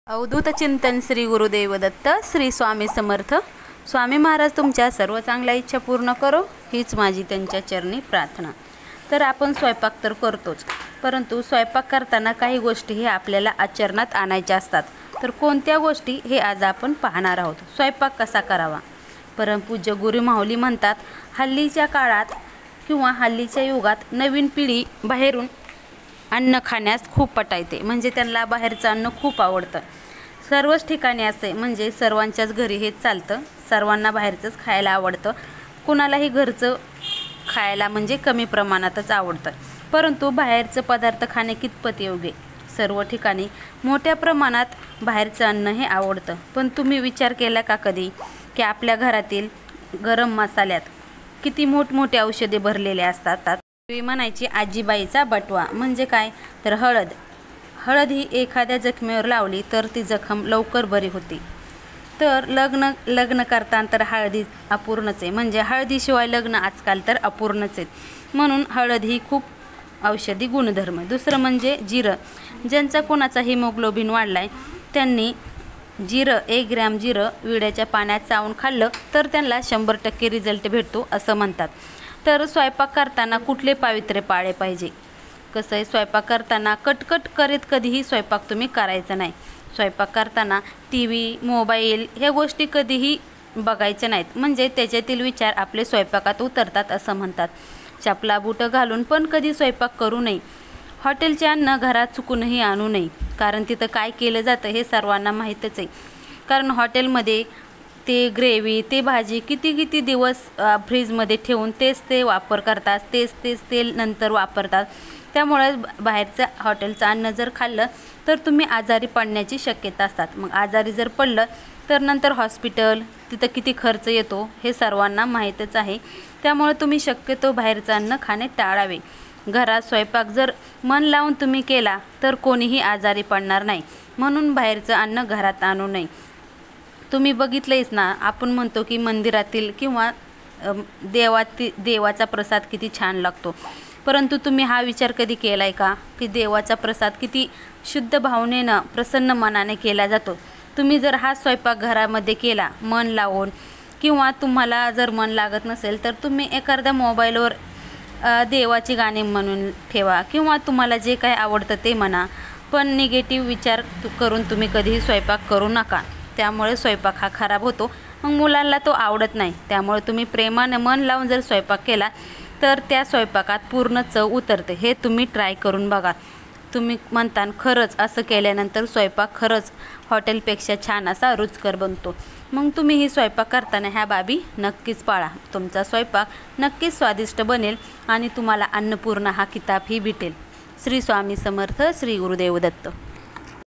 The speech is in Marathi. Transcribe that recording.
अवधूत चिंतन श्री गुरुदेव दत्त श्री स्वामी समर्थ। स्वामी महाराज तुमच्या सर्व चांगल्या इच्छा पूर्ण करो, हीच माझी त्यांच्या चरणी प्रार्थना। तर आपण स्वयंपाक तर करतोच, परंतु स्वयंपाक करताना काही गोष्टी हे आपल्याला आचरणात आणायच्या असतात। तर कोणत्या गोष्टी हे आज आपण पाहणार आहोत। स्वयंपाक कसा करावा। परमपूज्य गुरु माऊली म्हणतात, हल्लीच्या काळात किंवा हल्लीच्या युगात नवीन पिढी बाहेरून अन्न खाण्यास खूप पटायते, म्हणजे त्यांना बाहेरचं अन्न खूप आवडतं। सर्वच ठिकाणी असे, म्हणजे सर्वांच्याच घरी हेच चालतं, सर्वांना बाहेरचंच खायला आवडतं। कुणालाही घरचं खायला म्हणजे कमी प्रमाणातच आवडतं, परंतु बाहेरचं पदार्थ खाणे कितपत योग्य। सर्व ठिकाणी मोठ्या प्रमाणात बाहेरचं अन्न हे आवडतं, पण तुम्ही विचार केला का कधी की आपल्या घरातील गरम मसाल्यात किती मोठमोठे औषधे भरलेले असतात। तुम्ही म्हणायची आजीबाईचा बटवा म्हणजे काय, तर हळद। हळद ही एखाद्या जखमेवर लावली तर ती जखम लवकर बरी होती। तर लग्न करताना तर हळदी अपूर्णच आहे, म्हणजे हळदीशिवाय लग्न आजकाल तर अपूर्णच आहेत। म्हणून हळद ही खूप औषधी गुणधर्म। दुसरं म्हणजे जिरं। ज्यांचा कोणाचा हिमोग्लोबिन वाढलाय त्यांनी जिरं 1 ग्रॅम जिरं विड्याच्या पाण्यात चावून खाल्लं तर त्यांना 100% रिझल्ट भेटतो असं म्हणतात। तर स्वयंपाक करताना कुठले पावित्र्य पाळले पाहिजे। कसं आहे, स्वयंपाक करताना कटकट करीत कधीही स्वयंपाक तुम्ही करायचा नाही। स्वयंपाक करताना TV, मोबाईल ह्या गोष्टी कधीही बघायच्या नाहीत, म्हणजे त्याच्यातील विचार आपले स्वयंपाकात उतरतात असं म्हणतात। चपला बुटं घालून पण कधी स्वयंपाक करू नये। हॉटेलचे अन्न घरात चुकूनही आणू नये, कारण तिथं काय केलं जातं हे सर्वांना माहीतच आहे। कारण हॉटेलमध्ये ते ग्रेव्ही ते भाजी किती दिवस फ्रीजमध्ये ठेवून तेच ते वापर करतात, तेच तेल नंतर वापरतात। त्यामुळे बाहेरचं हॉटेलचं अन्न जर खाल्लं तर तुम्ही आजारी पडण्याची शक्यता असतात। मग आजारी जर पडलं तर नंतर हॉस्पिटल, तिथं किती खर्च येतो हे सर्वांना माहीतच आहे। त्यामुळे तुम्ही शक्यतो बाहेरचं अन्न खाणे टाळावे। घरात स्वयंपाक जर मन लावून तुम्ही केला तर कोणीही आजारी पडणार नाही, म्हणून बाहेरचं अन्न घरात आणू नये। तुम्ही बघितलंयच ना, आपण म्हणतो की मंदिरातील किंवा देवाचा प्रसाद किती छान लागतो, परंतु तुम्ही हा विचार कधी केलाय का की देवाचा प्रसाद किती शुद्ध भावनेनं प्रसन्न मनाने केला जातो। तुम्ही जर हा स्वयंपाक घरामध्ये केला मन लावून, किंवा तुम्हाला जर मन लागत नसेल तर तुम्ही एखाद्या मोबाईलवर देवाची गाणी म्हणून ठेवा, किंवा तुम्हाला जे काय आवडतं ते म्हणा, पण निगेटिव्ह विचार करून तुम्ही कधीही स्वयंपाक करू नका। त्यामुळे स्वयंपाक हा खराब होतो, मग मुलांना तो आवडत नाही। त्यामुळे तुम्ही प्रेमाने मन लावून जर स्वयंपाक केला तर त्या स्वयंपाकात पूर्ण चव उतरते। हे तुम्ही ट्राय करून बघा। तुम्ही म्हणता खरंच असं केल्यानंतर स्वयंपाक खरंच हॉटेलपेक्षा छान असा रुचकर बनतो। मग तुम्ही ही स्वयंपाक करताना ह्या बाबी नक्कीच पाळा। तुमचा स्वयंपाक नक्कीच स्वादिष्ट बनेल आणि तुम्हाला अन्नपूर्णा हा किताबही भेटेल। श्री स्वामी समर्थ। श्री गुरुदेव दत्त।